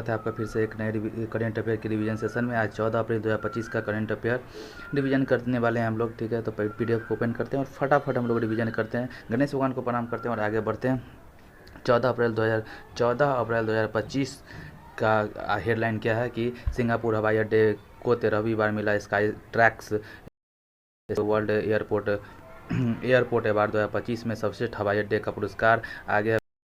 है आपका फिर से एक नए करेंट अफेयर के रिवीजन सेशन में। आज 14 अप्रैल 2025 का करेंट अफेयर रिवीजन करने वाले हैं हम लोग। ठीक है, तो पीडीएफ को ओपन करते हैं और फटाफट हम लोग रिवीजन करते हैं, गणेश भगवान को प्रणाम करते हैं और आगे बढ़ते हैं। 14 अप्रैल 2025 का हेडलाइन क्या है कि सिंगापुर हवाई अड्डे को 13वीं बार मिला sky tracks world airport award 2025 में सर्वश्रेष्ठ हवाई अड्डे का पुरस्कार। आगे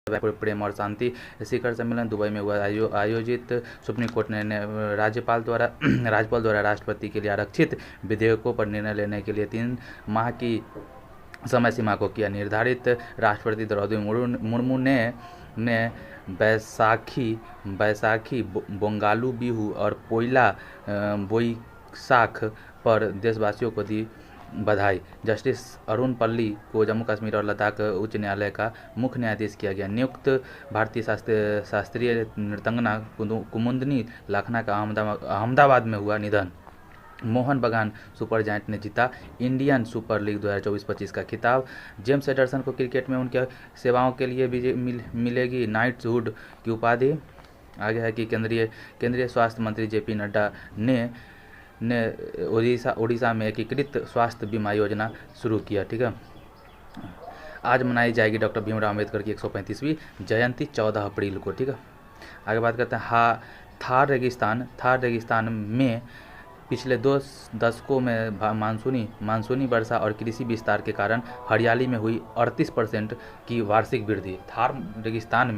प्रेम और शांति शिखर सम्मेलन दुबई में हुआ आयोजित। सुप्रीम कोर्ट ने राज्यपाल द्वारा राष्ट्रपति के लिए आरक्षित विधेयकों पर निर्णय लेने के लिए 3 माह की समय सीमा को किया निर्धारित। राष्ट्रपति द्रौपदी मुर्मू ने बैसाखी बोंगालू बिहू और पोइला बोईसाख पर देशवासियों को दी बधाई। जस्टिस अरुण पल्ली को जम्मू कश्मीर और लद्दाख उच्च न्यायालय का मुख्य न्यायाधीश किया गया नियुक्त। भारतीय शास्त्रीय नृतंगना कुमुदनी लाखना का अहमदाबाद में हुआ निधन। मोहन बगान सुपर जायंट ने जीता इंडियन सुपर लीग 2024-25 का खिताब। जेम्स एंडरसन को क्रिकेट में उनके सेवाओं के लिए मिलेगी नाइट्सहुड की उपाधि। आगे है कि केंद्रीय स्वास्थ्य मंत्री जेपी नड्डा ने उड़ीसा में एकीकृत स्वास्थ्य बीमा योजना शुरू किया। ठीक है, आज मनाई जाएगी डॉक्टर भीमराव अम्बेडकर की 135वीं जयंती 14 अप्रैल को। ठीक है, आगे बात करते हैं थार रेगिस्तान में पिछले 2 दशकों में मानसूनी वर्षा और कृषि विस्तार के कारण हरियाली में हुई 38% की वार्षिक वृद्धि। थार रेगिस्तान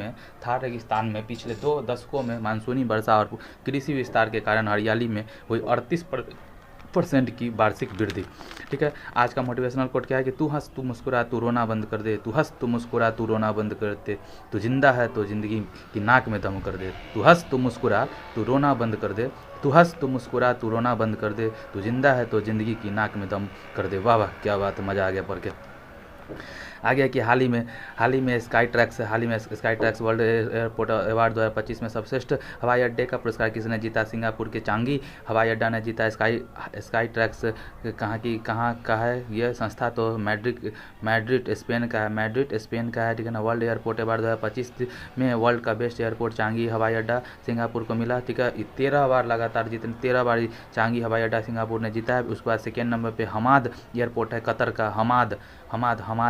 में पिछले 2 दशकों में मानसूनी वर्षा और कृषि विस्तार के कारण हरियाली में हुई 38% की वार्षिक वृद्धि। ठीक है, आज का मोटिवेशनल कोट क्या है कि तू हंस तू मुस्कुरा तू रोना बंद कर दे, तू हंस तू मुस्कुरा तू रोना बंद कर दे, तू जिंदा है तो जिंदगी की नाक में दम कर दे, तू हंस तू मुस्कुरा तू रोना बंद कर दे, तू हंस तू मुस्कुरा तू रोना बंद कर दे, तू जिंदा है तो जिंदगी की नाक में दम कर दे। वाह वाह, क्या बात है, मज़ा आ गया पढ़ के। आगे कि हाल ही में sky tracks world airport award 2025 में सर्वश्रेष्ठ हवाई अड्डे का पुरस्कार किसने जीता? सिंगापुर के चांगी हवाई अड्डा ने जीता। स्काई ट्रैक्स कहाँ का है यह संस्था? तो मैड्रिड स्पेन का है। ठीक है ना। वर्ल्ड एयरपोर्ट अवार्ड 2025 में वर्ल्ड का बेस्ट एयरपोर्ट चांगी हवाई अड्डा सिंगापुर को मिला। ठीक है, 13 बार लगातार 13 बार चांगी हवाई अड्डा सिंगापुर ने जीता है। उसके बाद सेकेंड नंबर पे हमाद एयरपोर्ट है कतर का। हमाद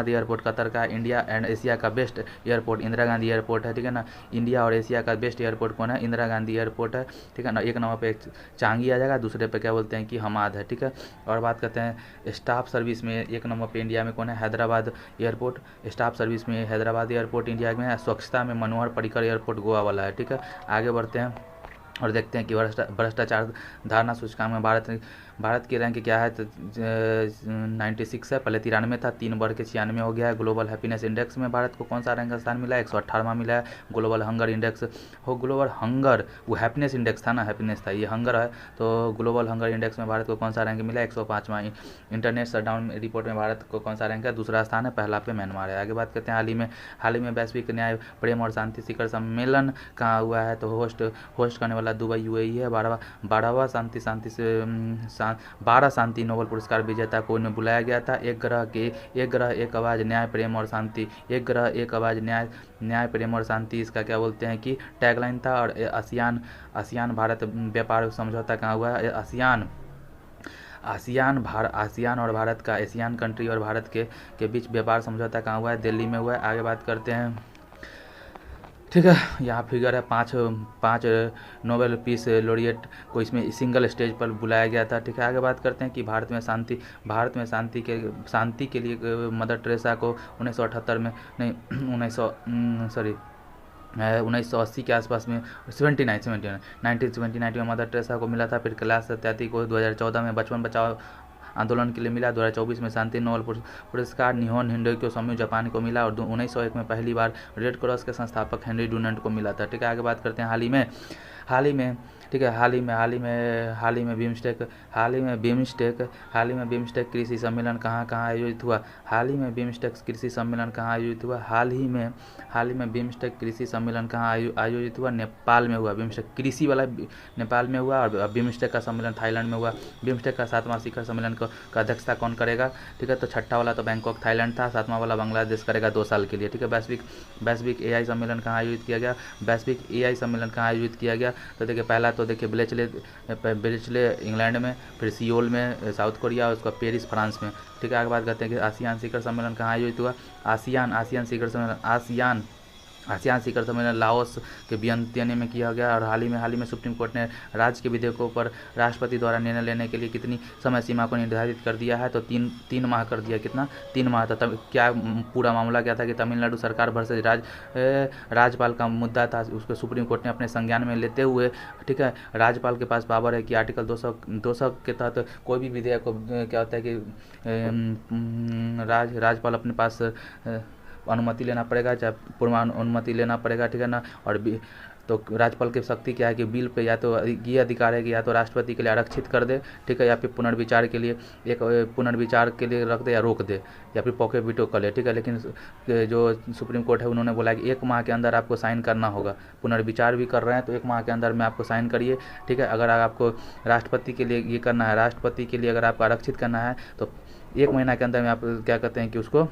एयरपोर्ट कतर का। इंडिया एंड एशिया का best airport Indira Gandhi airport है। ठीक है ना, इंडिया और एशिया का बेस्ट एयरपोर्ट कौन है? इंदिरा गांधी एयरपोर्ट है। ठीक है ना, एक नंबर पे चांगी आ जाएगा, दूसरे पे क्या बोलते हैं कि हमाद है। ठीक है, और बात करते हैं स्टाफ सर्विस में एक नंबर पे इंडिया में कौन है? हैदराबाद एयरपोर्ट। स्टाफ सर्विस में हैदराबाद एयरपोर्ट इंडिया में है। स्वच्छता में मनोहर पर्रिकर एयरपोर्ट गोवा वाला है। ठीक है, आगे बढ़ते हैं और देखते हैं कि भ्रष्टाचार धारणा सूचकांक में भारत की रैंक क्या है? तो 96 है, पहले 93 था, 3 बढ़ के 96 हो गया है। ग्लोबल हैप्पीनेस इंडेक्स में भारत को कौन सा रैंक स्थान मिला है? 118वां मिला है। Global hunger index global hunger, वो हैप्पीनेस इंडेक्स था ना, हैप्पीनेस था, ये हंगर है। तो ग्लोबल हंगर इंडेक्स में भारत को कौन सा रैंक मिला? 105वां। इंटरनेट शटडाउन रिपोर्ट में भारत को कौन सा रैंक है? दूसरा स्थान है, पहला पे म्यांमार है। आगे बात करते हैं हाल ही में वैश्विक न्याय प्रेम और शांति शिखर सम्मेलन कहाँ हुआ है? तो होस्ट करने वाला दुबई यूएई है। 12वां शांति नोबेल पुरस्कार विजेता को उन्हें बुलाया गया था। एक ग्रह एक आवाज़ न्याय प्रेम और शांति, एक ग्रह एक आवाज़ न्याय प्रेम और शांति, इसका क्या बोलते हैं कि टैगलाइन था। और आसियान भारत व्यापार समझौता कहाँ हुआ है? आसियान और भारत का, एशियन कंट्री और भारत के बीच व्यापार समझौता कहाँ हुआ है? दिल्ली में हुआ है। आगे बात करते हैं। ठीक है, यहाँ फिगर है 5 नोबेल पीस लॉरिएट को इसमें सिंगल स्टेज पर बुलाया गया था। ठीक है, आगे बात करते हैं कि भारत में शांति के लिए मदर टेरेसा को 1978 में नहीं 1980 के आसपास में 1979 में मदर टेरेसा को मिला था। फिर कैलाश सत्यार्थी को 2014 में बचपन बचाओ आंदोलन के लिए मिला। 2024 में शांति नोबेल पुरस्कार निहोन हिंडोकी समूह जापान को मिला। और 1901 में पहली बार रेड क्रॉस के संस्थापक हेनरी डुनंट को मिला था। ठीक है, आगे बात करते हैं हाल ही ठीक है। हाल ही में बिम्स्टेक कृषि सम्मेलन कहाँ आयोजित हुआ? हाल ही में बिम्स्टेक कृषि सम्मेलन कहाँ आयोजित हुआ? हाल ही में बिम्स्टेक कृषि सम्मेलन कहाँ आयोजित हुआ? नेपाल में हुआ। बिम्स्टेक कृषि वाला नेपाल में हुआ और बिम्स्टेक का सम्मेलन थाईलैंड में हुआ। बिम्स्टेक का 7वां शिखर सम्मेलन का अध्यक्षता कौन करेगा? ठीक है, तो छठा वाला तो बैंकॉक थाईलैंड था, 7वां वाला बांग्लादेश करेगा 2 साल के लिए। ठीक है। वैश्विक एआई सम्मेलन कहाँ आयोजित किया गया? वैश्विक एआई सम्मेलन कहाँ आयोजित किया गया? तो देखिए पहला तो देखिए ब्लेचले इंग्लैंड में, फिर सियोल में साउथ कोरिया और उसका पेरिस फ्रांस में। ठीक है। आगे बात करते हैं कि आसियान शिखर सम्मेलन कहाँ आयोजित हुआ? आसियान शिखर सम्मेलन लाओस के वियंतियाने में किया गया। और हाल ही में सुप्रीम कोर्ट ने राज्य के विधेयकों पर राष्ट्रपति द्वारा निर्णय लेने के लिए कितनी समय सीमा को निर्धारित कर दिया है? तो 3 माह कर दिया। कितना? 3 माह था। तब क्या पूरा मामला क्या था कि तमिलनाडु सरकार वर्सेज राज्यपाल का मुद्दा था, उसको सुप्रीम कोर्ट ने अपने संज्ञान में लेते हुए, ठीक है, राज्यपाल के पास पावर है कि आर्टिकल 200 के तहत कोई भी विधेयक को क्या होता है कि राज्यपाल अपने पास अनुमति लेना पड़ेगा, चाहे पूर्व अनुमति लेना पड़ेगा। ठीक है ना। और तो राज्यपाल की शक्ति क्या है कि बिल पे या तो ये अधिकार है कि या तो राष्ट्रपति के लिए आरक्षित कर दे, ठीक है, या फिर पुनर्विचार के लिए रख दे या रोक दे, या फिर पॉकेट वीटो कर ले। ठीक है। लेकिन जो सुप्रीम कोर्ट है उन्होंने बोला कि 1 माह के अंदर आपको साइन करना होगा। पुनर्विचार भी कर रहे हैं तो 1 माह के अंदर में आपको साइन करिए। ठीक है। अगर आपको राष्ट्रपति के लिए ये करना है, राष्ट्रपति के लिए अगर आपको आरक्षित करना है तो 1 महीना के अंदर में आप क्या कहते हैं कि उसको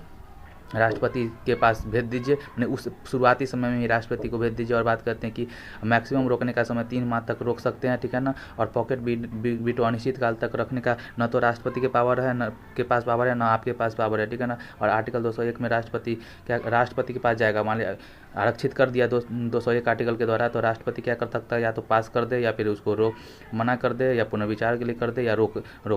राष्ट्रपति के पास भेज दीजिए, उस शुरुआती समय में ही राष्ट्रपति को भेज दीजिए। और बात करते हैं कि मैक्सिमम रोकने का समय 3 माह तक रोक सकते हैं। ठीक है ना। और पॉकेट वीटो अनिश्चित काल तक रखने का न तो राष्ट्रपति के पास पावर है न आपके पास पावर है। ठीक है ना। और आर्टिकल 201 में राष्ट्रपति के पास जाएगा। मान लिया आरक्षित कर दिया 201 आर्टिकल के द्वारा, तो राष्ट्रपति क्या कर सकता है? या तो पास कर दे, या फिर उसको मना कर दे, या पुनर्विचार के लिए कर दे, या रोक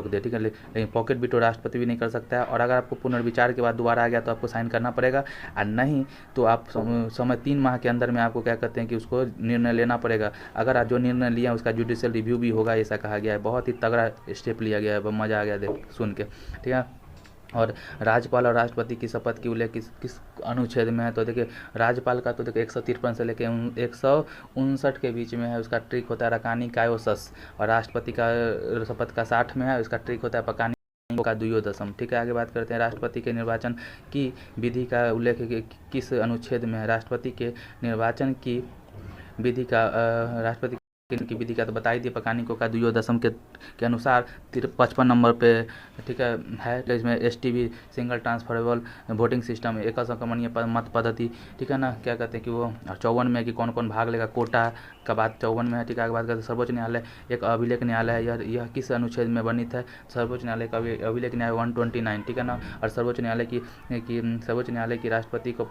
दे। ठीक है। लेकिन पॉकेट वीटो राष्ट्रपति भी नहीं कर सकता है। और अगर आपको पुनर्विचार के बाद दोबारा आ गया तो आपको साइन करना पड़ेगा, और नहीं तो आप समय 3 माह के अंदर में आपको क्या कहते हैं कि उसको निर्णय लेना पड़ेगा। अगर आप जो निर्णय लिया उसका जुडिशियल रिव्यू भी होगा, ऐसा कहा गया है। बहुत ही तगड़ा स्टेप लिया गया है, मज़ा आ गया देख सुन के। ठीक है। और राज्यपाल और राष्ट्रपति की शपथ की उल्लेख किस अनुच्छेद में है? तो देखिए राज्यपाल का तो देखिए 153 से लेकर 159 के बीच में है, उसका ट्रिक होता है रकानी कायोसस। और राष्ट्रपति का शपथ का 60 में है, उसका ट्रिक होता है पकानी का द्वियोदशम। ठीक है। आगे बात करते हैं राष्ट्रपति के निर्वाचन की विधि का उल्लेख किस अनुच्छेद में है? राष्ट्रपति के निर्वाचन की विधि का तो बता ही दिए, पकानिको का द्वियोदशम के अनुसार 55 नंबर पे। ठीक है। तो इसमें STV single transferable voting system, एकल संक्रमणीय मत पद्धति। ठीक है ना। क्या कहते हैं कि वो 54 में कि कौन कौन भाग लेगा, कोटा का बात 54 में है। ठीक है। आगे बात करते हैं सर्वोच्च न्यायालय एक अभिलेख न्यायालय है। यह किस अनुच्छेद में वर्णित है? सर्वोच्च न्यायालय का अभिलेख न्याय 129। ठीक है ना। और सर्वोच्च न्यायालय की राष्ट्रपति को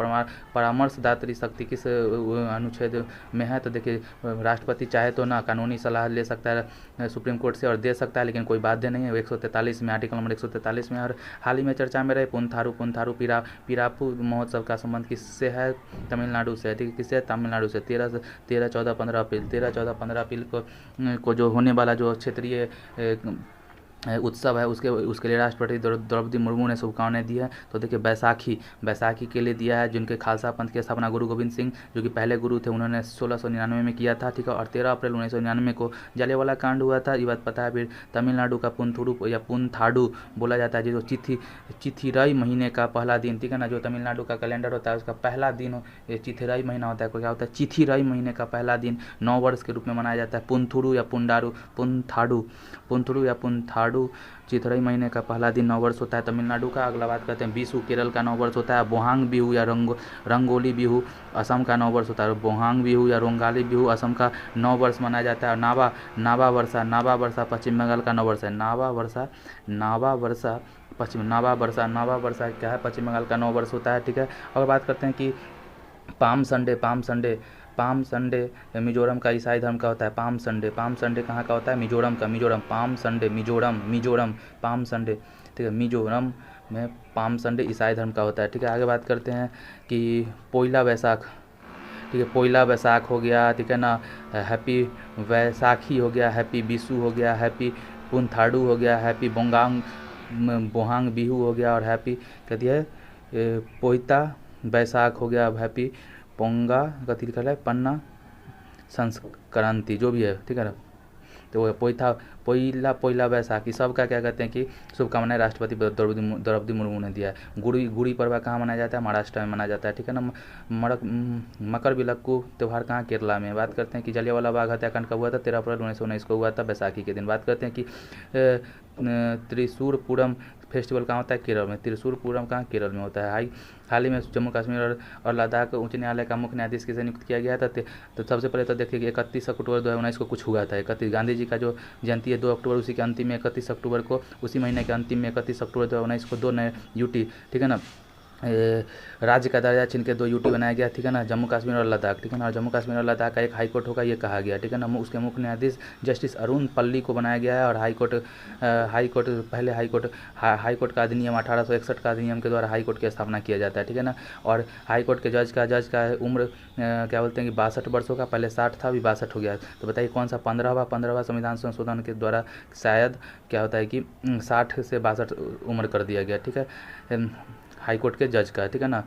परामर्शदात्री शक्ति किस अनुच्छेद में है? तो देखिए राष्ट्रपति चाहे तो ना कानूनी सलाह ले सकता है सुप्रीम कोर्ट से और दे सकता है, लेकिन कोई बाध्य नहीं है। 143 में, आर्टिकल नंबर 143 में। और हाल ही में चर्चा में रहे पुनथारू पिरापू महोत्सव का संबंध किससे है? तमिलनाडु से। ठीक है। किससे? तमिलनाडु से। 13, 14, 15 अप्रैल को जो होने वाला जो क्षेत्रीय उत्सव है उसके लिए राष्ट्रपति द्रौपदी मुर्मू ने शुभकामनाएं दी है। तो देखिए बैसाखी के लिए दिया है, जिनके खालसा पंथ की स्थापना गुरु गोविंद सिंह जो कि पहले गुरु थे उन्होंने 1699 में किया था। ठीक है। और 13 अप्रैल 1999 को जलियांवाला कांड हुआ था, ये बात पता है। फिर तमिलनाडु का पुनथुरु या पुनथाडु बोला जाता है, जो चिथिराई महीने का पहला दिन। ठीक है ना। जो तमिलनाडु का कैलेंडर होता है उसका पहला दिन चिथिराई महीना होता है। क्या होता है? चिथिराई महीने का पहला दिन नव वर्ष के रूप में मनाया जाता है। पुनथुरु या पुनथाडु चिथिराई महीने का पहला दिन नववर्ष होता है तमिलनाडु का। अगला बात करते हैं विशु केरल का नववर्ष होता है। बोहांग बिहू या रंगोली बिहू असम का नववर्ष होता है। बोहांग बिहू या रोंगाली बिहू असम का नववर्ष मनाया जाता है। नावा वर्षा पश्चिम बंगाल का नववर्ष है। नावा वर्षा क्या है? पश्चिम बंगाल का नववर्ष होता है। ठीक है। और बात करते हैं कि पाम संडे मिजोरम का ईसाई धर्म का होता है। पाम संडे कहाँ का होता है? मिजोरम का। Palm Sunday Mizoram palm Sunday. ठीक है। मिजोरम में पाम संडे ईसाई धर्म का होता है। ठीक है। आगे बात करते हैं कि पोइला वैसाख। ठीक है। पोइला वैसाख हो गया। ठीक है ना। हैप्पी वैसाखी हो गया, हैप्पी बिशु हो गया, हैप्पी पुनथाडु हो गया, हैप्पी बोहांग बिहू हो गया, और हैप्पी कहती है पोइता वैसाख हो गया, हैप्पी पोंगा कथी लिखा है? पन्ना संक्रांति जो भी है। ठीक है ना। तो वो पोइला बैसाखी सबका क्या कहते हैं कि शुभकामनाएं राष्ट्रपति द्रौपदी मुर्मू ने दिया है। गुड़ी पर्व कहाँ मनाया जाता है? महाराष्ट्र में मनाया जाता है, ठीक है ना। मकर विलक्कू त्यौहार कहाँ? केरला में। बात करते हैं कि जलियांवाला बाग हत्याकांड कब हुआ था? 13 अप्रैल 1919 को हुआ था, बैसाखी के दिन। बात करते हैं कि त्रिशूरपुरम फेस्टिवल कहाँ होता है? केरल में। त्रिशूरपुरम कहाँ? केरल में होता है। हाल ही में जम्मू कश्मीर और लद्दाख उच्च न्यायालय का मुख्य न्यायाधीश किसे नियुक्त किया गया था? तो सबसे पहले तो देखिए कि 31 अक्टूबर 2019 को कुछ हुआ था। 31 गांधी जी का जो जयंती है 2 अक्टूबर, उसी के अंतिम में 31 अक्टूबर को, उसी महीने के अंतिम में 31 अक्टूबर 2019 को 2 नए यूटी, ठीक है ना, राज्य का दर्जा छीन के 2 यूटी बनाया गया, ठीक है ना, जम्मू कश्मीर और लद्दाख, ठीक है ना। और जम्मू कश्मीर और लद्दाख का एक हाई कोर्ट होगा, ये कहा गया, ठीक है ना। उसके मुख्य न्यायाधीश जस्टिस अरुण पल्ली को बनाया गया है। और हाई कोर्ट का अधिनियम 1861 का अधिनियम के द्वारा हाई कोर्ट की स्थापना किया जाता है, ठीक है ना। और हाई कोर्ट के जज का उम्र क्या बोलते हैं कि 62 वर्षों का, पहले 60 था, अभी 62 हो गया। तो बताइए कौन सा 15वां संविधान संशोधन के द्वारा शायद क्या होता है कि 60 से 62 उम्र कर दिया गया, ठीक है, हाई कोर्ट के जज का, ठीक है ना।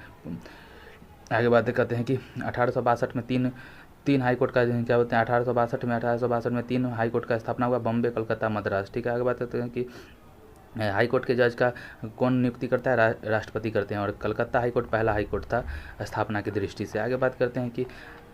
आगे बात करते हैं कि 1862 में तीन हाई कोर्ट का क्या बोलते हैं, 1862 में 3 हाई कोर्ट का स्थापना हुआ, बम्बे, कलकत्ता, मद्रास, ठीक है। आगे बात करते हैं कि हाई कोर्ट के जज का कौन नियुक्ति करता है? राष्ट्रपति करते हैं। और कलकत्ता हाई कोर्ट पहला हाई कोर्ट था स्थापना की दृष्टि से। आगे बात करते हैं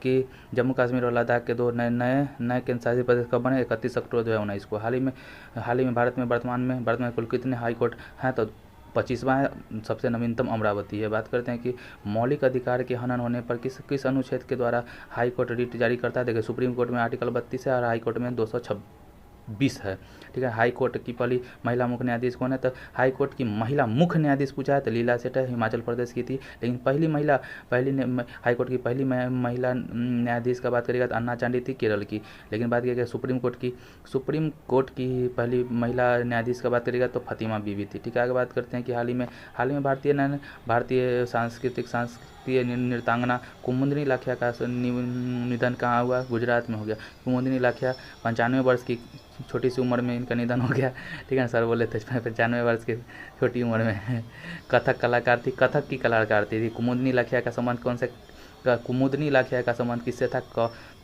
कि जम्मू कश्मीर और लद्दाख के 2 नए केंद्र शासित प्रदेश कब बने? 31 अक्टूबर 2019 को। हाल ही में भारत में वर्तमान में कुल कितने हाई कोर्ट हैं? तो 25वां सबसे नवीनतम अमरावती है। बात करते हैं कि मौलिक अधिकार के हनन होने पर किस अनुच्छेद के द्वारा हाई कोर्ट रिट जारी करता है? देखिए सुप्रीम कोर्ट में आर्टिकल 32 है और हाई कोर्ट में 226 है, ठीक है। हाई कोर्ट की पहली महिला मुख्य न्यायाधीश कौन है? तो हाई कोर्ट की महिला मुख्य न्यायाधीश पूछा है तो लीला सेठ है, हिमाचल प्रदेश की थी। लेकिन हाई कोर्ट की पहली महिला न्यायाधीश का बात करेगा तो अन्ना चांडी थी, केरल की। लेकिन बात करेगा सुप्रीम कोर्ट की पहली महिला न्यायाधीश का बात करेगा तो फतिमा बीबी थी, ठीक है। आगे बात करते हैं कि हाल ही में भारतीय शास्त्रीय नृत्यांगना कुमुदिनी लाखिया का निधन कहाँ हुआ? गुजरात में हो गया। कुमुदिनी लाखिया 95 वर्ष की छोटी सी उम्र में इनका निधन हो गया, ठीक है ना। सर बोले थे 95 वर्ष की छोटी उम्र में कथक की कलाकार थी। कुमुदिनी लाखिया का संबंध कुमुदिनी लाखिया का संबंध किससे था?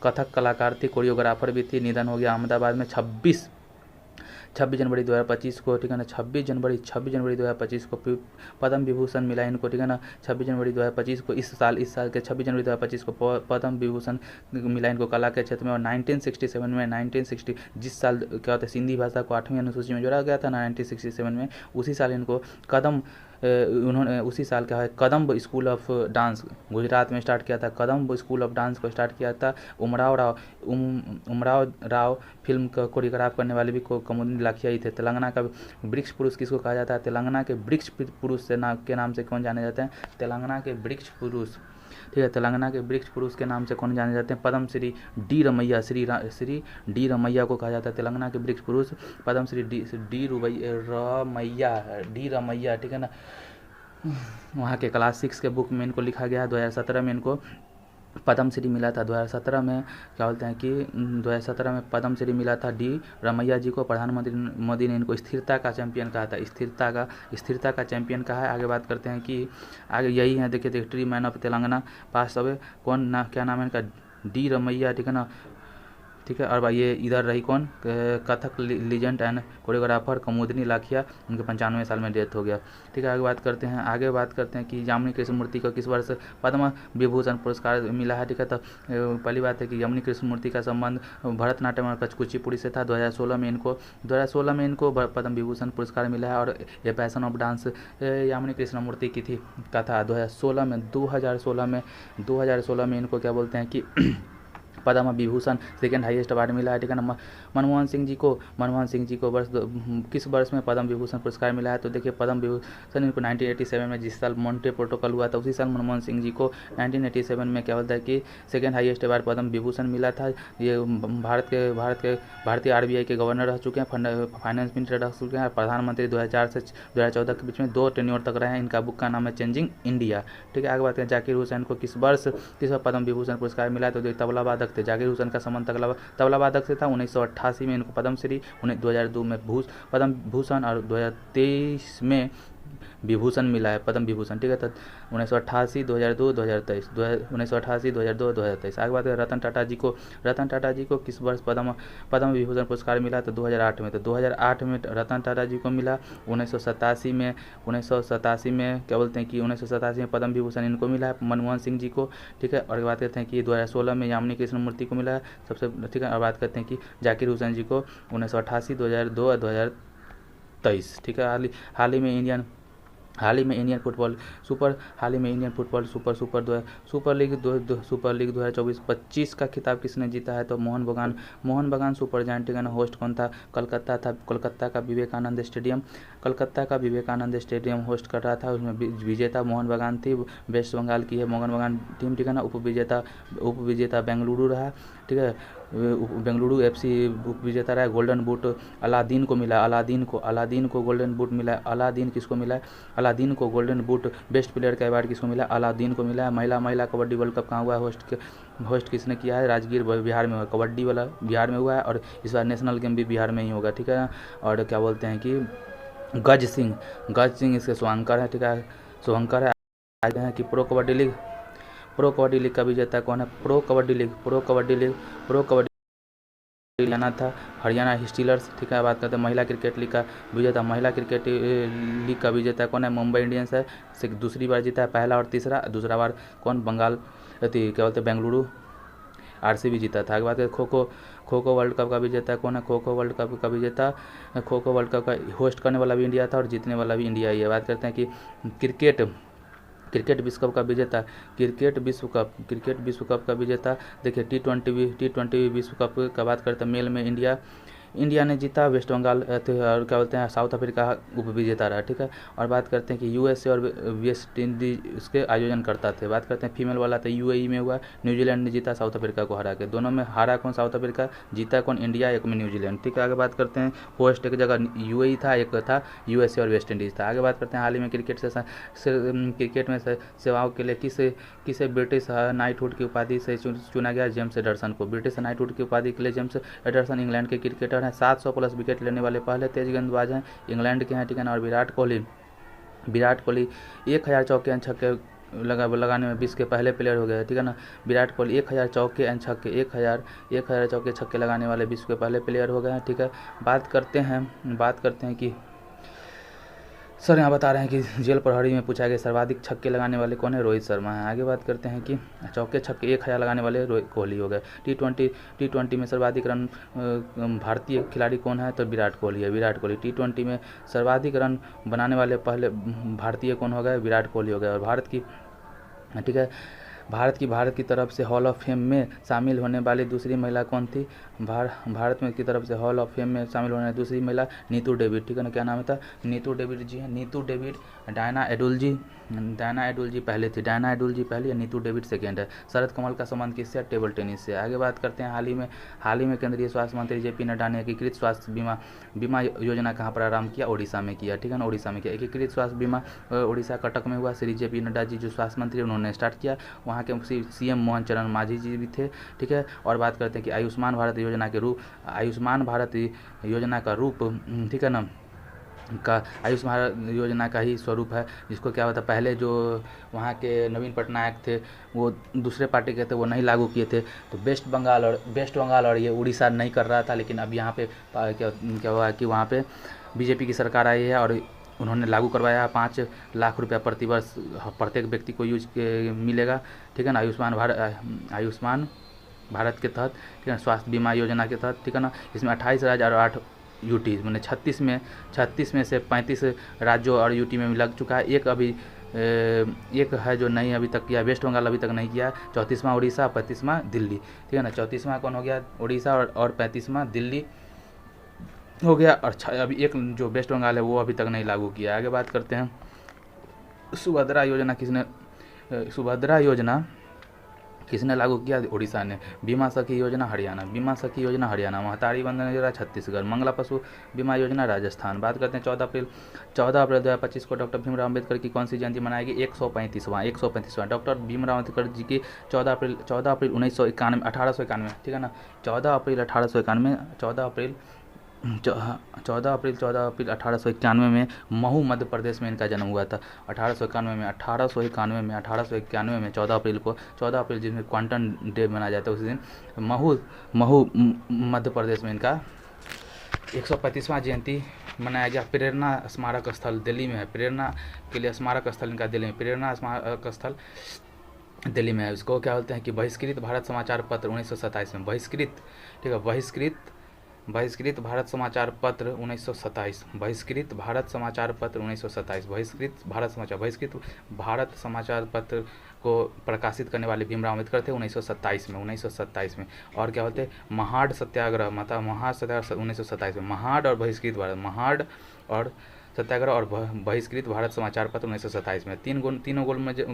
कथक कलाकार थी, कोरियोग्राफर भी थी। निधन हो गया अहमदाबाद में 26 जनवरी 2025 को, ठीक है ना। 26 जनवरी 2025 को पद्म विभूषण मिला इनको, ठीक है ना। 26 जनवरी 2025 को इस साल के 26 जनवरी 2025 को पद्म विभूषण मिला इनको कला के क्षेत्र में। और 1960 जिस साल क्या होता है सिंधी भाषा को 8वीं अनुसूची में जोड़ा गया था ना 1967 में, उसी साल इनको उसी साल क्या है कदम्ब स्कूल ऑफ डांस गुजरात में स्टार्ट किया था। कदम्ब स्कूल ऑफ डांस को स्टार्ट किया था उमराव राव फिल्म का कोरियोग्राफ करने वाले भी कुमुदिनी लाखिया ही थे। तेलंगाना का वृक्ष पुरुष किसको कहा जाता है? तेलंगाना के वृक्ष पुरुष के नाम से कौन जाने जाते हैं? तेलंगाना के वृक्ष पुरुष, ठीक है। तेलंगाना के वृक्ष पुरुष के नाम से कौन जाने जाते हैं? पद्म श्री डी रमैया, श्री डी रमैया को कहा जाता है तेलंगाना के वृक्ष पुरुष। पद्म श्री डी रमैया, ठीक है ना। वहाँ के क्लास 6 के बुक में इनको लिखा गया है। 2017 में इनको पद्म श्री मिला था। 2017 में क्या बोलते हैं कि 2017 में पद्म श्री मिला था डी रमैया जी को। प्रधानमंत्री मोदी ने इनको स्थिरता का चैंपियन कहा था। स्थिरता का चैंपियन कहा है। आगे बात करते हैं कि आगे यही है, देखिए tree man of Telangana pass away क्या नाम है इनका? डी रमैया, ठीक है ना, ठीक है। और भाई ये इधर रही कौन? कथक लीजेंड एंड कोरियोग्राफर कुमुदिनी लाखिया, उनके 95 साल में डेथ हो गया, ठीक है। आगे बात करते हैं कि यामिनी कृष्णमूर्ति को किस वर्ष पद्म विभूषण पुरस्कार मिला है, ठीक है। तो पहली बात है कि यामिनी कृष्णमूर्ति का संबंध भरतनाट्यम और कुचिपुड़ी से था। 2016 में इनको पद्म विभूषण पुरस्कार मिला है। और ये passion of dance Yamini Krishnamurthy की थी का था 2016 में इनको क्या बोलते हैं कि Padma Vibhushan second highest award मिला है, ठीक है ना। मनमोहन सिंह जी को किस वर्ष में पद्म विभूषण पुरस्कार मिला है? तो देखिए पद्म विभूषण इनको 1987 में, जिस साल मॉन्टे प्रोटोकॉल हुआ था उसी साल मनमोहन सिंह जी को 1987 में क्या बोलता है कि second highest award Padma Vibhushan मिला था। ये भारतीय RBI के गवर्नर रह चुके हैं, फाइनेंस मिनिस्टर रह चुके हैं, प्रधानमंत्री 2004 से 2014 के बीच में 2 टेन्योर तक रहे हैं। इनका बुक का नाम है चेंजिंग इंडिया, ठीक है। आगे बात करें जाकिर हुसैन को किस वर्ष पद्म विभूषण पुरस्कार मिला? तो तबला वादक थे। जाकिर हुसैन का संबंध तबला वादक से था। 1988 में इनको पद्मश्री, 2002 में पद्म भूषण और 2023 में विभूषण मिला है, पद्म विभूषण, ठीक है। तो 1988, 2002, 2023, 1988, 2002, 2023। आगे बात करें रतन टाटा जी को किस वर्ष पद्म विभूषण पुरस्कार मिला? तो 2008 में। तो 2008 में रतन टाटा जी को मिला। 1987 में क्या बोलते हैं कि 1987 में पद्म विभूषण इनको मिला है, मनमोहन सिंह जी को, ठीक है। और बात करते हैं कि 2016 में यामिनी कृष्णमूर्ति को मिला है सबसे, ठीक है। और बात करते हैं कि जाकिर हुसैन जी को 1988, 2002 और 2023, ठीक है। हाल ही में इंडियन फुटबॉल सुपर लीग 2024-25 का खिताब किसने जीता है? तो मोहन बगान सुपर जायंट, ठीक है ना। होस्ट कौन था? कोलकाता का विवेकानंद स्टेडियम होस्ट कर रहा था। उसमें विजेता मोहन बगान थी, वेस्ट बंगाल की है मोहन बगान टीम, ठीक है ना। उपविजेता बेंगलुरु रहा, ठीक है। बेंगलुरु FC उपविजेता रहा। गोल्डन बूट अलादीन को मिला, अलादीन को गोल्डन बूट मिला। अलादीन किसको मिला है? अलादीन को गोल्डन बूट बेस्ट प्लेयर का अवार्ड किसको मिला? अलादीन को मिला है। महिला कबड्डी वर्ल्ड कप कहाँ हुआ है? होस्ट किसने किया है? राजगीर बिहार में हुआ। कबड्डी वाला बिहार में हुआ है और इस बार नेशनल गेम भी बिहार में ही होगा, ठीक है। और क्या बोलते हैं कि गज सिंह इसके शुभंकर है, ठीक है। शुभंकर है। आगे हैं कि प्रो कबड्डी लीग का विजेता कौन है? प्रो कबड्डी लीग हरियाणा था, हरियाणा स्टीलर्स, ठीक है। बात करते हैं महिला क्रिकेट लीग का विजेता कौन है? मुंबई इंडियंस है, दूसरी बार जीता है, पहला और तीसरा। दूसरा बार कौन? बंगाल क्या बोलते हैं बेंगलुरु RCB जीता था। आगे बात करें खो खो वर्ल्ड कप का विजेता कौन है? खो खो वर्ल्ड कप का होस्ट करने वाला भी इंडिया था और जीतने वाला भी इंडिया ही है। बात करते हैं कि क्रिकेट विश्व कप का विजेता, क्रिकेट विश्व कप का विजेता देखिए T20 विश्व कप का बात करते हैं मेल में इंडिया ने जीता। वेस्ट बंगाल और क्या बोलते हैं साउथ अफ्रीका उप विजेता रहा, ठीक है। और बात करते हैं कि USA और वेस्ट इंडीज इसके आयोजन करता थे। बात करते हैं फीमेल वाला तो UAE में हुआ, न्यूजीलैंड ने जीता साउथ अफ्रीका को हरा के। दोनों में हारा कौन? साउथ अफ्रीका, जीता कौन? इंडिया, एक में न्यूजीलैंड, ठीक है। आगे बात करते हैं होस्ट एक जगह UAE था, एक था USA और वेस्ट इंडीज़ था। आगे बात करते हैं हाल ही में क्रिकेट में सेवाओं के लिए किसे ब्रिटिश नाइटहुड की उपाधि से चुना गया? जेम्स एडरसन को। ब्रिटिश नाइटहुड की उपाधि के लिए जेम्स एडरसन इंग्लैंड के क्रिकेटर हैं, 700+ विकेट लेने वाले पहले तेज गेंदबाज हैं, इंग्लैंड के हैं, ठीक है ना। और विराट कोहली 1000 चौके एंड छक्के लगाने में विश्व के पहले प्लेयर हो गए, ठीक है ना। विराट कोहली 1000 चौके एंड छक्के 1000 चौके छक्के लगाने वाले विश्व के पहले प्लेयर हो गए हैं, ठीक है। बात करते हैं कि सर यहाँ बता रहे हैं कि जेल प्रहरी में पूछा गया सर्वाधिक छक्के लगाने वाले कौन है? रोहित शर्मा है। आगे बात करते हैं कि चौके छक्के 1000 लगाने वाले कोहली हो गए। T20 में सर्वाधिक रन भारतीय खिलाड़ी कौन है? तो विराट कोहली। T20 में सर्वाधिक रन बनाने वाले पहले भारतीय कौन हो गए? विराट कोहली हो गए। और भारत की तरफ से हॉल ऑफ फेम में शामिल होने वाली दूसरी महिला कौन थी? भारत में की तरफ से हॉल ऑफ फेम में शामिल होने वाली दूसरी महिला नीतू डेविड, ठीक है ना। क्या नाम था? नीतू डेविड जी है। नीतू डेविड, डायना एडुल जी पहले थी, या नीतू डेविड सेकेंड है। शरद कमल का संबंध किससे? टेबल टेनिस से। आगे बात करते हैं हाल ही में केंद्रीय स्वास्थ्य मंत्री JP नड्डा ने एकीकृत स्वास्थ्य बीमा योजना कहाँ पर आरंभ किया? ओडिशा में किया, ठीक है ना। ओडिशा में किया एकीकृत स्वास्थ्य बीमा, ओडिशा कटक में हुआ। श्री JP नड्डा जी जो स्वास्थ्य मंत्री उन्होंने स्टार्ट किया। वहाँ के CM मोहन चरण मांझी जी भी थे, ठीक है। और बात करते हैं कि आयुष्मान भारत योजना का रूप, ठीक है ना, आयुष्मान योजना का ही स्वरूप है, जिसको क्या होता है पहले जो वहाँ के नवीन पटनायक थे वो दूसरे पार्टी के थे, वो नहीं लागू किए थे। तो वेस्ट बंगाल और ये उड़ीसा नहीं कर रहा था, लेकिन अब यहाँ पे क्या हुआ कि वहाँ पे BJP की सरकार आई है और उन्होंने लागू करवाया। 5 लाख रुपया प्रति वर्ष प्रत्येक व्यक्ति को मिलेगा, ठीक है ना। आयुष्मान भारत के तहत, ठीक है, स्वास्थ्य बीमा योजना के तहत, ठीक है ना। इसमें 28 राज्य और 8 UT, मैंने 36 में से 35 राज्यों और UT में लग चुका है। एक है जो नहीं अभी तक किया, वेस्ट बंगाल अभी तक नहीं किया। 34वां उड़ीसा, 35वां दिल्ली, ठीक है ना। 34वां कौन हो गया? उड़ीसा और 35वां दिल्ली हो गया। और अभी एक जो वेस्ट बंगाल है वो अभी तक नहीं लागू किया। आगे बात करते हैं सुभद्रा योजना किसने लागू किया? उड़ीसा ने। बीमा सखी योजना हरियाणा, महतारी वंदना योजना छत्तीसगढ़, मंगला पशु बीमा योजना राजस्थान। बात करते हैं 14 अप्रैल 2025 को डॉक्टर भीमराव अम्बेडकर की कौन सी जयंती मनाएगी? 135वां डॉक्टर भीमराव अम्बेडकर जी की 14 अप्रैल 1891, ठीक है ना। 14 अप्रैल 14 अप्रैल 1891 में महू मध्य प्रदेश में इनका जन्म हुआ था। 1891 में 14 अप्रैल जिसमें क्वांटम डे मनाया जाता है उस दिन महू महू मध्य प्रदेश में इनका 135वां जयंती मनाया गया। प्रेरणा स्मारक स्थल दिल्ली में है। प्रेरणा के लिए स्मारक स्थल इनका दिल्ली में, प्रेरणा स्मारक स्थल दिल्ली में है। इसको क्या बोलते हैं कि बहिष्कृत भारत समाचार पत्र 1927 में, बहिष्कृत, ठीक है, बहिष्कृत भारत समाचार पत्र 1927, बहिष्कृत भारत समाचार पत्र 1927, बहिष्कृत भारत समाचार पत्र को प्रकाशित करने वाले भीमराव अम्बेडकर थे 1927 में। और क्या होते हैं महाड़ सत्याग्रह, मतलब महाड़ सत्याग्रह 1927 में, महाड़ और बहिष्कृत भारत, महाड़ और सत्याग्रह और बहिष्कृत भारत समाचार पत्र 1927 में। तीनों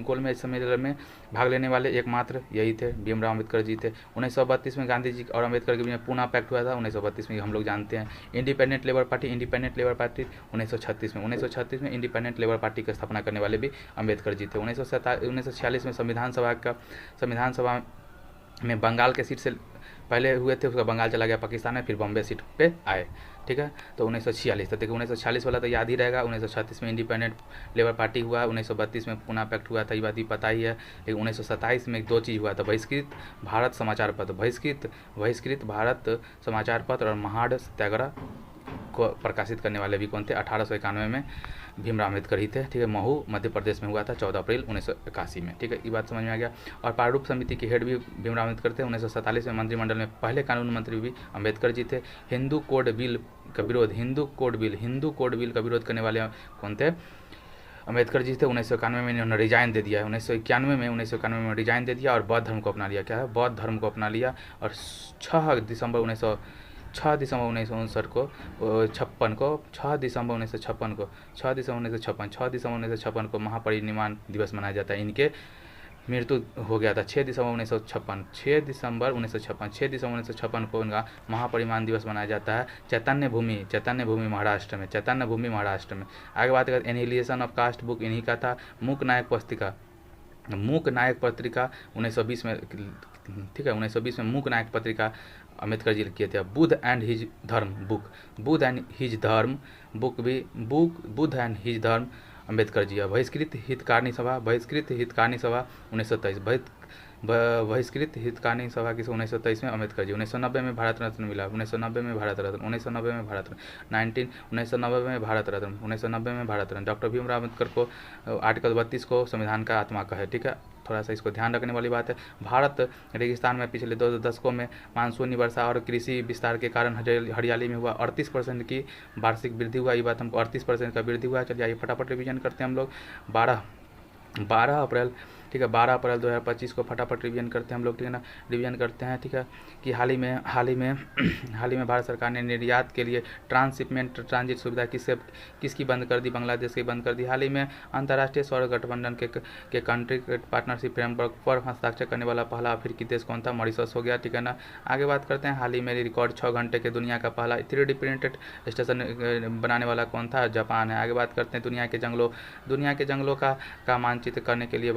गोल में सम्मेलन में भाग लेने वाले एकमात्र यही थे, भीमराव अम्बेडकर जी थे। 1932 में गांधी जी और अम्बेडकर के बीच में पूना पैक्ट हुआ था 1932 में, हम लोग जानते हैं। इंडिपेंडेंट लेबर पार्टी 1936 में, 1936 में इंडिपेंडेंट लेबर पार्टी की स्थापना करने वाले भी अम्बेडकर जी थे। 1946 में संविधान सभा में बंगाल के सीट से पहले हुए थे, उसका बंगाल चला गया पाकिस्तान में, फिर बॉम्बे सीट पे आए, ठीक है। तो 1946 तक, देखिए 1946 वाला तो याद ही रहेगा। 1936 में इंडिपेंडेंट लेबर पार्टी हुआ, 1932 में पूना पैक्ट हुआ था, ये बात भी पता ही है। लेकिन 1927 में दो चीज़ हुआ था, बहिष्कृत भारत समाचार पत्र, बहिष्कृत भारत समाचार पत्र और महाड़ सत्याग्रह को प्रकाशित करने वाले भी कौन थे? 1891 में भीमराव अम्बेडकर ही थे, ठीक है। महू मध्य प्रदेश में हुआ था 14 अप्रैल 1981 में, ठीक है, ये बात समझ में आ गया। और प्रारूप समिति के हेड भी भीमराव अम्बेडकर थे। 1947 में मंत्रिमंडल में पहले कानून मंत्री भी अम्बेडकर जी थे। हिंदू कोड बिल का विरोध करने वाले कौन थे? अम्बेडकर जी थे। 1991 में इन्होंने रिजाइन दे दिया है, 1991 में रिजाइन दे दिया और बौद्ध धर्म को अपना लिया। क्या है? बौद्ध धर्म को अपना लिया। और 6 दिसंबर 1956 को महापरिनिर्वाण दिवस मनाया जाता है। इनके मृत्यु हो गया था 6 दिसंबर 1956 को इनका महापरिनिर्वाण दिवस मनाया जाता है चैतन्य भूमि महाराष्ट्र में। आगे बात करें एनिहिलेशन ऑफ कास्ट बुक इन्हीं का था। मूक नायक पत्रिका 1920 में, ठीक है, 1920 में मूक नायक पत्रिका अम्बेडकर जी किए थे। बुद्ध एंड हिज धर्म अम्बेडकर जी। बहिष्कृत हितकारिणी सभा 1923, बहिष्कृत हितकारिणी सभा की 1923 में अम्बेडकर जी। 1990 में भारत रत्न मिला, 1990 में भारत रत्न डॉक्टर भीमराव अम्बेडकर को आर्टिकल 32 को संविधान का आत्मा कहे, ठीक है। थोड़ा सा इसको ध्यान रखने वाली बात है। भारत रेगिस्तान में पिछले 2 दशकों में मानसूनी वर्षा और कृषि विस्तार के कारण हरियाली में हुआ 38% की वार्षिक वृद्धि हुआ। ये बात हमको 38% का वृद्धि हुआ। चलिए आइए फटाफट रिवीजन करते हैं हम लोग। 12 अप्रैल, ठीक है, 12 अप्रैल 2025 को फटाफट रिवीजन करते हैं हम लोग, ठीक है ना। रिवीजन करते हैं, ठीक है, कि हाल ही में भारत सरकार ने निर्यात के लिए ट्रांजिट सुविधा किसकी बंद कर दी? बांग्लादेश की बंद कर दी। हाल ही में अंतर्राष्ट्रीय सौर गठबंधन के कंट्री पार्टनरशिप फ्रेमवर्क पर हस्ताक्षर करने वाला पहला अफ्रीकी देश कौन था? मॉरिशस हो गया, ठीक है ना। आगे बात करते हैं, हाल ही में रिकॉर्ड 6 घंटे के दुनिया का पहला 3D प्रिंटेड स्टेशन बनाने वाला कौन था? जापान है। आगे बात करते हैं दुनिया के जंगलों का मानचित्र करने के लिए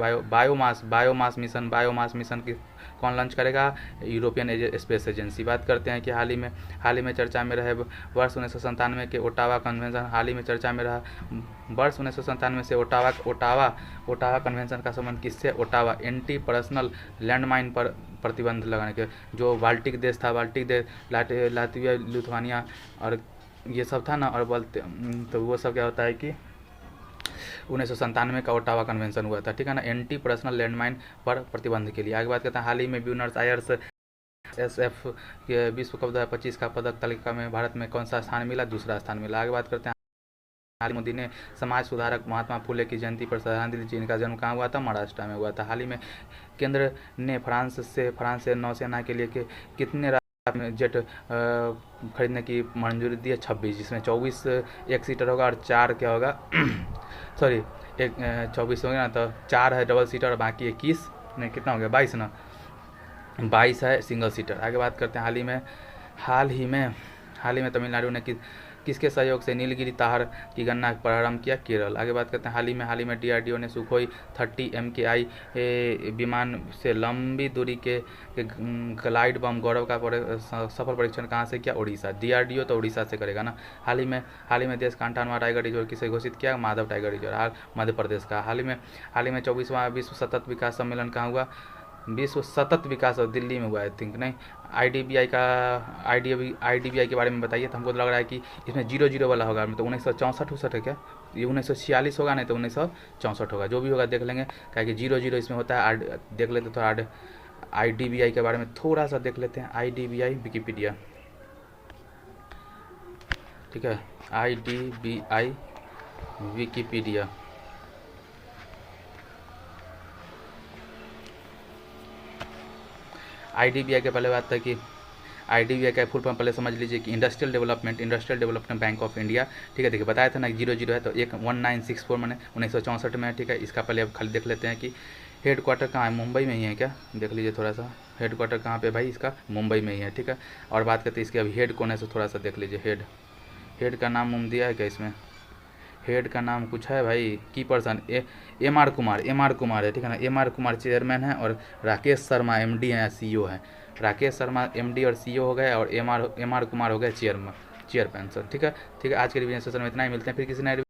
बायोमास मिशन की कौन लॉन्च करेगा? European space agency. बात करते हैं कि हाल ही में चर्चा में रहे वर्ष 1997 के ओटावा कन्वेंशन, हाल ही में चर्चा में रहा वर्ष 1997 से ओटावा कन्वेंशन का संबंध किससे? ओटावा एंटी पर्सनल लैंडमाइन पर प्रतिबंध लगाने के, जो बाल्टिक देश था, लातविया, लिथुआनिया और ये सब था ना, और बोलते तो वो सब क्या होता है कि 1997 का ओटावा कन्वेंशन हुआ था, ठीक है ना, एंटी पर्सनल लैंडमाइन पर प्रतिबंध के लिए। आगे बात करते हैं, हाल ही में ब्यूनस आयर्स SF के विश्व कप 2025 का पदक तालिका में भारत में कौन सा स्थान मिला? दूसरा स्थान मिला। आगे बात करते हैं, हाल मोदी ने समाज सुधारक महात्मा फुले की जयंती पर श्रद्धांजलि दी। इनका जन्म कहाँ हुआ था? महाराष्ट्र में हुआ था। हाल ही में केंद्र ने फ्रांस से नौसेना के लिए कितने जेट खरीदने की मंजूरी दी है? 26, जिसमें 24 एक सीटर होगा और 4 क्या होगा सॉरी 24 हो गया ना, तो 4 है डबल सीटर और बाकी 21 नहीं, कितना हो गया? 22 ना, 22 है सिंगल सीटर। आगे बात करते हैं, हाल ही में तमिलनाडु ने किसके सहयोग से नीलगिरी तार की गणना प्रारंभ किया? केरल। आगे बात करते हैं हाल ही में DRDO ने सुखोई 30 MKI विमान से लंबी दूरी के ग्लाइड बम गौरव का सफल परीक्षण कहाँ से किया? उड़ीसा। DRDO तो उड़ीसा से करेगा ना। हाल ही में देश का 58वां टाइगर रिजर्व किसे घोषित किया? माधव टाइगर रिजर्व, मध्य प्रदेश का। हाल ही में 24वां विश्व सतत विकास सम्मेलन कहाँ हुआ? विश्व सतत विकास और दिल्ली में हुआ, आई थिंक। नहीं, IDBI के बारे में बताइए। तो हमको तो लग रहा है कि इसमें 00 वाला होगा, मतलब 1964 है क्या? ये 1946 होगा, नहीं तो 1964 होगा। जो भी होगा देख लेंगे, क्या कि 00 इसमें होता है। देख लेते थोड़ा IDBI के बारे में थोड़ा सा देख लेते हैं। IDBI विकिपीडिया, ठीक है। IDBI Wikipedia. IDBI के पहले बात था कि IDBI का फुल फॉर्म पहले समझ लीजिए कि industrial development bank of India, ठीक है। देखिए बताया था ना 00 है, तो 1964 मैंने 1964 में है, ठीक है। इसका पहले अब खाली देख लेते हैं कि हेड क्वार्टर कहाँ है? मुंबई में ही है क्या? देख लीजिए थोड़ा सा, हेड क्वार्टर कहाँ पे भाई इसका? मुंबई में ही है, ठीक है। और बात करते हैं इसके अभी हेड कौन है, तो थोड़ा सा देख लीजिए। हेड का नाम दिया है क्या इसमें? हेड का नाम कुछ है भाई, की पर्सन MR कुमार है, ठीक है ना। MR कुमार चेयरमैन है और राकेश शर्मा MD हैं, CEO हैं। राकेश शर्मा MD और CEO हो गए और MR कुमार हो गए चेयरपर्सन, ठीक है। आज के रिवीजन सेशन में इतना ही, मिलते हैं फिर किसी नए